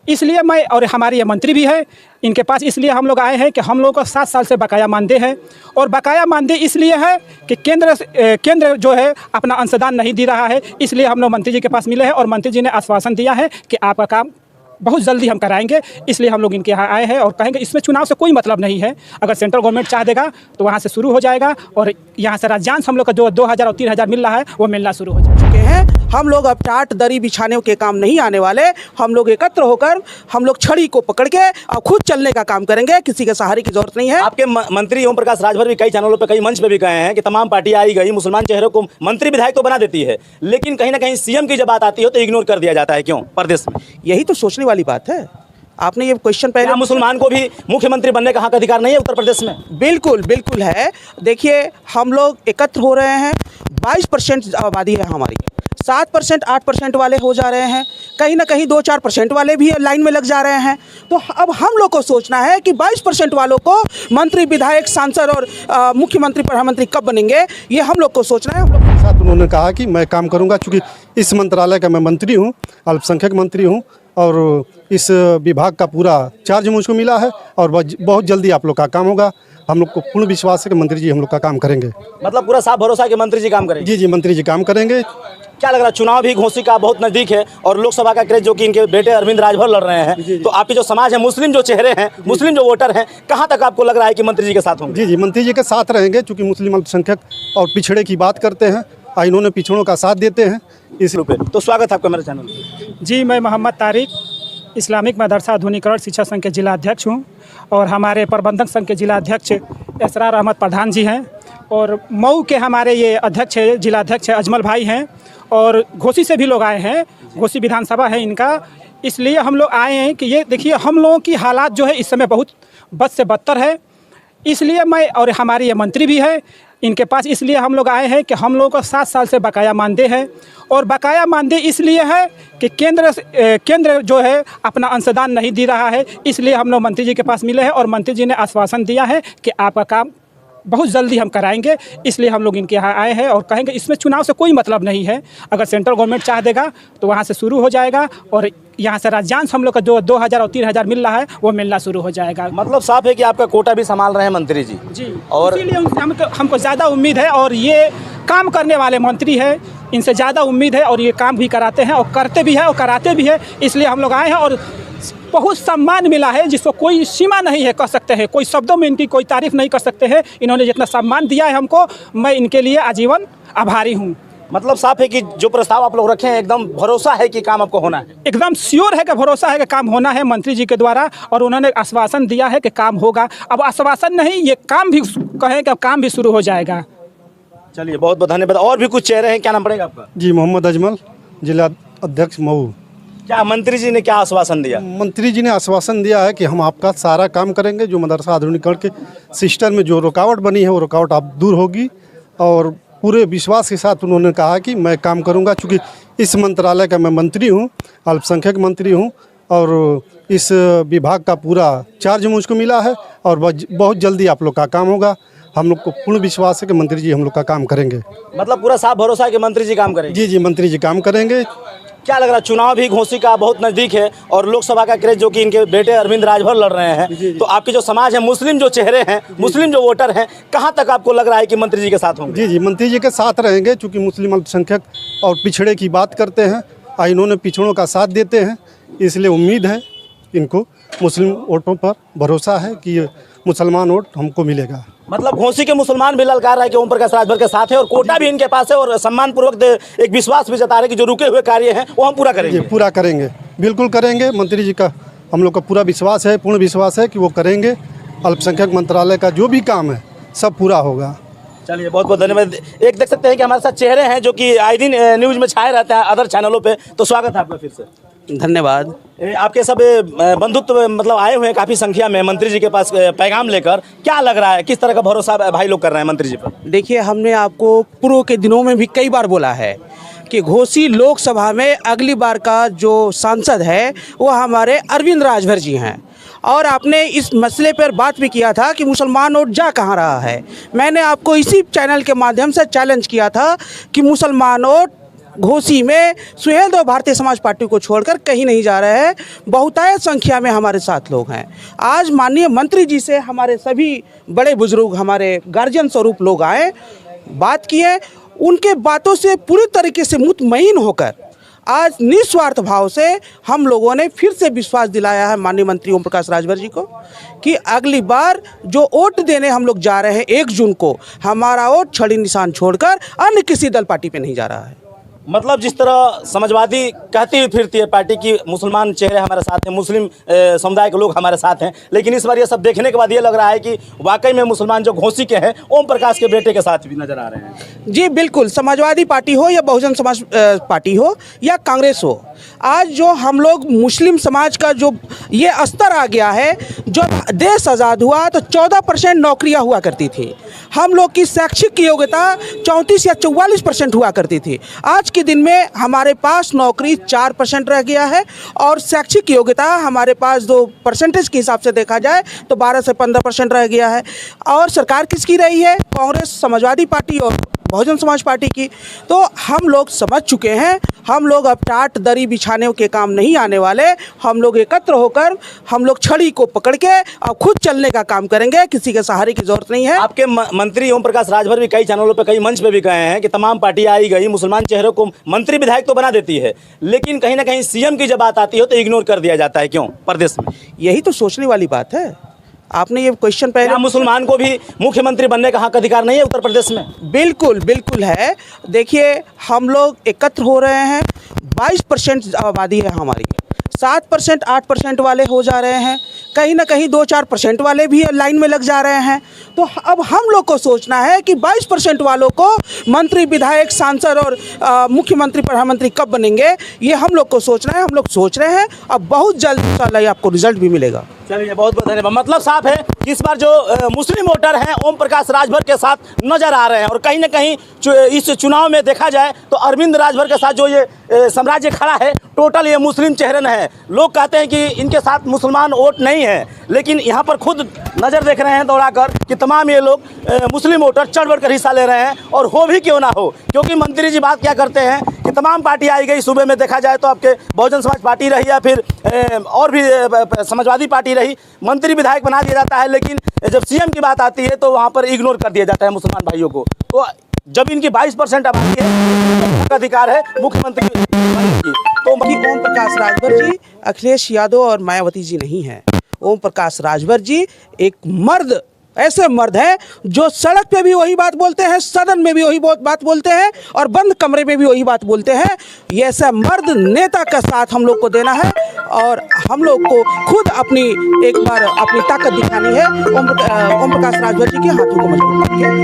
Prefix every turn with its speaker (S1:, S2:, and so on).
S1: इसलिए मैं और हमारे ये मंत्री भी है इनके पास इसलिए हम लोग आए हैं कि हम लोगों को 7 साल से बकाया मानदेय है। और बकाया मानदेय इसलिए है कि केंद्र जो है अपना अंशदान नहीं दे रहा है, इसलिए हम लोग मंत्री जी के पास मिले हैं और मंत्री जी ने आश्वासन दिया है कि आपका काम बहुत जल्दी हम कराएंगे। इसलिए हम लोग इनके यहाँ आए हैं और कहेंगे इसमें चुनाव से कोई मतलब नहीं है। अगर सेंट्रल गवर्नमेंट चाह देगा तो वहाँ से शुरू हो जाएगा और यहाँ से राज्यांश हम लोग का जो 2000 और 3000 मिल रहा है वो मिलना शुरू हो जाएगा।
S2: हम लोग अब टाट दरी बिछाने के काम नहीं आने वाले। हम लोग एकत्र होकर हम लोग छड़ी को पकड़ के अब खुद चलने का काम करेंगे, किसी के सहारे की जरूरत नहीं है।
S3: आपके मंत्री ओम प्रकाश राजभर भी कई चैनलों पे कई मंच पे भी कहे हैं कि तमाम पार्टी आई गई मुसलमान चेहरों को मंत्री विधायक तो बना देती है, लेकिन कहीं ना कहीं सीएम की जब बात आती है तो इग्नोर कर दिया जाता है। क्यों प्रदेश में?
S2: यही तो सोचने वाली बात है। आपने ये क्वेश्चन पहले,
S3: मुसलमान को भी मुख्यमंत्री बनने का हक अधिकार नहीं है उत्तर प्रदेश में?
S2: बिल्कुल बिल्कुल है। देखिए हम लोग एकत्र हो रहे हैं, 22% आबादी है हमारी, 7% 8% वाले हो जा रहे हैं, कहीं ना कहीं 2-4% वाले भी लाइन में लग जा रहे हैं। तो अब हम लोग को सोचना है कि 22% वालों को मंत्री विधायक सांसद और मुख्यमंत्री प्रधानमंत्री कब बनेंगे, ये हम लोग को सोचना है। हम लोग
S4: के साथ उन्होंने कहा कि मैं काम करूंगा, चूँकि इस मंत्रालय का मैं मंत्री हूँ, अल्पसंख्यक मंत्री हूँ और इस विभाग का पूरा चार्ज मुझको मिला है और बहुत जल्दी आप लोग का काम होगा। हम लोग को पूर्ण विश्वास है कि मंत्री जी हम लोग का काम करेंगे।
S3: मतलब पूरा साफ भरोसा है कि मंत्री जी काम करेंगे?
S4: जी मंत्री जी काम करेंगे।
S3: क्या लग रहा है, चुनाव भी घोषी का बहुत नजदीक है और लोकसभा का क्रेज जो कि इनके बेटे अरविंद राजभर लड़ रहे हैं, तो आपके जो समाज है, मुस्लिम जो चेहरे हैं, मुस्लिम जो वोटर हैं, कहाँ तक आपको लग रहा है कि मंत्री जी के साथ होंगे?
S4: जी मंत्री जी के साथ रहेंगे, चूँकि मुस्लिम अल्पसंख्यक और पिछड़े की बात करते हैं, इन्होंने पिछड़ों का साथ देते हैं इस रूप में।
S3: तो स्वागत है आपका मेरे चैनल में।
S1: जी मैं मोहम्मद तारिक, इस्लामिक मदरसा आधुनिकरण शिक्षा संघ के जिला अध्यक्ष हूँ और हमारे प्रबंधक संघ के जिला अध्यक्ष इसरार अहमद प्रधान जी हैं और मऊ के हमारे ये अध्यक्ष है, जिला अध्यक्ष है अजमल भाई हैं और घोसी से भी लोग आए हैं, घोसी विधानसभा है इनका। इसलिए हम लोग आए हैं कि ये देखिए हम लोगों की हालात जो है इस समय बहुत बद से बदतर है। इसलिए मैं और हमारे ये मंत्री भी है इनके पास इसलिए हम लोग आए हैं कि हम लोगों को 7 साल से बकाया मानदेय है और बकाया मानदेय इसलिए है कि केंद्र जो है अपना अंशदान नहीं दे रहा है, इसलिए हम लोग मंत्री जी के पास मिले हैं और मंत्री जी ने आश्वासन दिया है कि आपका काम बहुत जल्दी हम कराएंगे। इसलिए हम लोग इनके यहाँ आए हैं और कहेंगे इसमें चुनाव से कोई मतलब नहीं है। अगर सेंट्रल गवर्नमेंट चाह देगा तो वहाँ से शुरू हो जाएगा और यहाँ से राज्यांश हम लोग का जो 2000 और 3000 मिल रहा है वो मिलना शुरू हो जाएगा।
S3: मतलब साफ है कि आपका कोटा भी संभाल रहे हैं मंत्री जी।
S1: जी
S3: और
S1: इसीलिए हमको ज़्यादा उम्मीद है और ये काम करने वाले मंत्री हैं, इनसे ज़्यादा उम्मीद है और ये काम भी कराते हैं और करते भी हैं और कराते भी हैं। इसलिए हम लोग आए हैं और बहुत सम्मान मिला है जिसको कोई सीमा नहीं है, कह सकते हैं, कोई शब्दों में इनकी कोई तारीफ नहीं कर सकते हैं। इन्होंने जितना सम्मान दिया है हमको, मैं इनके लिए आजीवन आभारी हूँ।
S3: मतलब साफ है कि जो प्रस्ताव आप लोग रखे हैं एकदम भरोसा है कि काम आपको होना है?
S1: एकदम श्योर है कि भरोसा है कि काम होना है मंत्री जी के द्वारा और उन्होंने आश्वासन दिया है कि काम होगा। अब आश्वासन नहीं, ये काम भी कहें कि काम भी शुरू हो जाएगा।
S3: चलिए बहुत बहुत धन्यवाद। और भी कुछ चेहरे हैं, क्या नाम पड़ेगा आपका?
S4: जी मोहम्मद अजमल, जिला अध्यक्ष मऊ।
S3: क्या मंत्री जी ने क्या आश्वासन दिया?
S4: मंत्री जी ने आश्वासन दिया है कि हम आपका सारा काम करेंगे, जो मदरसा आधुनिकीकरण के सिस्टम में जो रुकावट बनी है वो रुकावट आप दूर होगी और पूरे विश्वास के साथ उन्होंने कहा कि मैं काम करूंगा, चूँकि इस मंत्रालय का मैं मंत्री हूं, अल्पसंख्यक मंत्री हूं और इस विभाग का पूरा चार्ज मुझको मिला है और बहुत जल्दी आप लोग का काम होगा। हम लोग को पूर्ण विश्वास है कि मंत्री जी हम लोग का काम करेंगे।
S3: मतलब पूरा साफ भरोसा है कि मंत्री जी काम करेंगे?
S4: जी मंत्री जी काम करेंगे।
S3: क्या लग रहा है, चुनाव भी घोषी का बहुत नजदीक है और लोकसभा का क्रेज जो कि इनके बेटे अरविंद राजभर लड़ रहे हैं, तो आपके जो समाज है, मुस्लिम जो चेहरे हैं, मुस्लिम जो वोटर हैं, कहाँ तक आपको लग रहा है कि मंत्री जी के साथ होंगे? जी
S4: मंत्री जी के साथ रहेंगे, चूँकि मुस्लिम अल्पसंख्यक और पिछड़े की बात करते हैं, इन्होंने पिछड़ों का साथ देते हैं, इसलिए उम्मीद है इनको मुस्लिम वोटों पर भरोसा है कि ये मुसलमान वोट हमको मिलेगा।
S3: मतलब घोसी के मुसलमान भी ललकार रहे कि ओम प्रकाश राजभर के साथ है और कोटा भी इनके पास है और सम्मान पूर्वक एक विश्वास भी जता रहे कि जो रुके हुए कार्य हैं वो हम पूरा करेंगे।
S4: पूरा करेंगे, बिल्कुल करेंगे। मंत्री जी का हम लोग का पूरा विश्वास है, पूर्ण विश्वास है कि वो करेंगे। अल्पसंख्यक मंत्रालय का जो भी काम है सब पूरा होगा।
S3: चलिए बहुत बहुत धन्यवाद। एक देख सकते हैं कि हमारे साथ चेहरे हैं जो कि आए दिन न्यूज़ में छाए रहते हैं अदर चैनलों पे, तो स्वागत है आपका फिर से।
S2: धन्यवाद।
S3: आपके सब बंधुत्व मतलब आए हुए हैं काफ़ी संख्या में मंत्री जी के पास पैगाम लेकर, क्या लग रहा है, किस तरह का भरोसा भाई लोग कर रहे हैं मंत्री जी पर?
S2: देखिए हमने आपको पूर्व के दिनों में भी कई बार बोला है कि घोसी लोकसभा में अगली बार का जो सांसद है वो हमारे अरविंद राजभर जी हैं और आपने इस मसले पर बात भी किया था कि मुसलमान वोट जा कहाँ रहा है। मैंने आपको इसी चैनल के माध्यम से चैलेंज किया था कि मुसलमान वोट घोसी में सुहेलदेव और भारतीय समाज पार्टी को छोड़कर कहीं नहीं जा रहे हैं। बहुतायत संख्या में हमारे साथ लोग हैं। आज माननीय मंत्री जी से हमारे सभी बड़े बुजुर्ग, हमारे गार्जियन स्वरूप लोग आए, बात किए, उनके बातों से पूरी तरीके से मुतमईन होकर आज निस्वार्थ भाव से हम लोगों ने फिर से विश्वास दिलाया है माननीय मंत्री ओम प्रकाश राजभर जी को कि अगली बार जो वोट देने हम लोग जा रहे हैं 1 जून को, हमारा वोट छड़ी निशान छोड़कर अन्य किसी दल पार्टी पे नहीं जा रहा है।
S3: मतलब जिस तरह समाजवादी कहती हुई फिरती है पार्टी की, मुसलमान चेहरे हमारे साथ हैं, मुस्लिम समुदाय के लोग हमारे साथ हैं, लेकिन इस बार ये सब देखने के बाद ये लग रहा है कि वाकई में मुसलमान जो घोसी के हैं ओम प्रकाश के बेटे के साथ भी नजर आ रहे हैं।
S2: जी बिल्कुल, समाजवादी पार्टी हो या बहुजन समाज पार्टी हो या कांग्रेस हो, आज जो हम लोग मुस्लिम समाज का जो ये स्तर आ गया है, जो देश आज़ाद हुआ तो 14% नौकरियां हुआ करती थी, हम लोग की शैक्षिक योग्यता 34 या 44% हुआ करती थी। आज के दिन में हमारे पास नौकरी 4% रह गया है और शैक्षिक योग्यता हमारे पास 2% के हिसाब से देखा जाए तो 12 से 15% रह गया है। और सरकार किसकी रही है? कांग्रेस, समाजवादी पार्टी और बहुजन समाज पार्टी की। तो हम लोग समझ चुके हैं, हम लोग अब टाट दरी बिछाने के काम नहीं आने वाले। हम लोग एकत्र होकर हम लोग छड़ी को पकड़ के अब खुद चलने का काम करेंगे, किसी के सहारे की जरूरत नहीं है।
S3: आपके मंत्री ओम प्रकाश राजभर भी कई चैनलों पे, कई मंच पे भी कहे हैं कि तमाम पार्टियां आई गई मुसलमान चेहरों को मंत्री विधायक तो बना देती है, लेकिन कहीं ना कहीं सीएम की जब बात आती है तो इग्नोर कर दिया जाता है। क्यों प्रदेश में?
S2: यही तो सोचने वाली बात है। आपने ये क्वेश्चन पहले,
S3: मुसलमान को भी मुख्यमंत्री बनने का हक अधिकार नहीं है उत्तर प्रदेश में?
S2: बिल्कुल बिल्कुल है। देखिए, हम लोग एकत्र हो रहे हैं, 22% आबादी है हमारी, 7% 8% वाले हो जा रहे हैं, कहीं ना कहीं 2-4% वाले भी लाइन में लग जा रहे हैं। तो अब हम लोग को सोचना है कि 22% वालों को मंत्री, विधायक, सांसद और मुख्यमंत्री, प्रधानमंत्री कब बनेंगे, ये हम लोग को सोचना है। हम लोग सोच रहे हैं, अब बहुत जल्द इंशाल्लाह आपको रिजल्ट भी मिलेगा।
S3: चलिए, बहुत बहुत धन्यवाद। मतलब साफ है कि इस बार जो मुस्लिम वोटर हैं ओम प्रकाश राजभर के साथ नजर आ रहे हैं, और कहीं ना कहीं इस चुनाव में देखा जाए तो अरविंद राजभर के साथ जो ये साम्राज्य खड़ा है, टोटल ये मुस्लिम चेहरे है। लोग कहते हैं कि इनके साथ मुसलमान वोट नहीं है, लेकिन यहाँ पर खुद नज़र देख रहे हैं दौड़ाकर कि तमाम ये लोग मुस्लिम वोटर चढ़ बढ़ कर हिस्सा ले रहे हैं, और हो भी क्यों ना हो, क्योंकि मंत्री जी बात क्या करते हैं कि तमाम पार्टी आई गई। सूबे में देखा जाए तो आपके बहुजन समाज पार्टी रही या फिर और भी समाजवादी पार्टी रही, मंत्री विधायक बना दिया जाता है, लेकिन जब सीएम की बात आती है तो वहाँ पर इग्नोर कर दिया जाता है मुसलमान भाइयों को। तो जब इनकी 22% आबादी है, अधिकार है मुख्यमंत्री की, तो
S2: ओम प्रकाश राजभर जी अखिलेश यादव और मायावती जी नहीं हैं। ओम प्रकाश राजभर जी एक मर्द, ऐसे मर्द हैं जो सड़क पे भी वही बात बोलते हैं, सदन में भी वही बात बोलते हैं और बंद कमरे में भी वही बात बोलते हैं। ये ऐसा मर्द नेता का साथ हम लोग को देना है और हम लोग को खुद अपनी एक बार अपनी ताकत दिखानी है ओम प्रकाश राजभर जी के हाथों को मजबूत करके।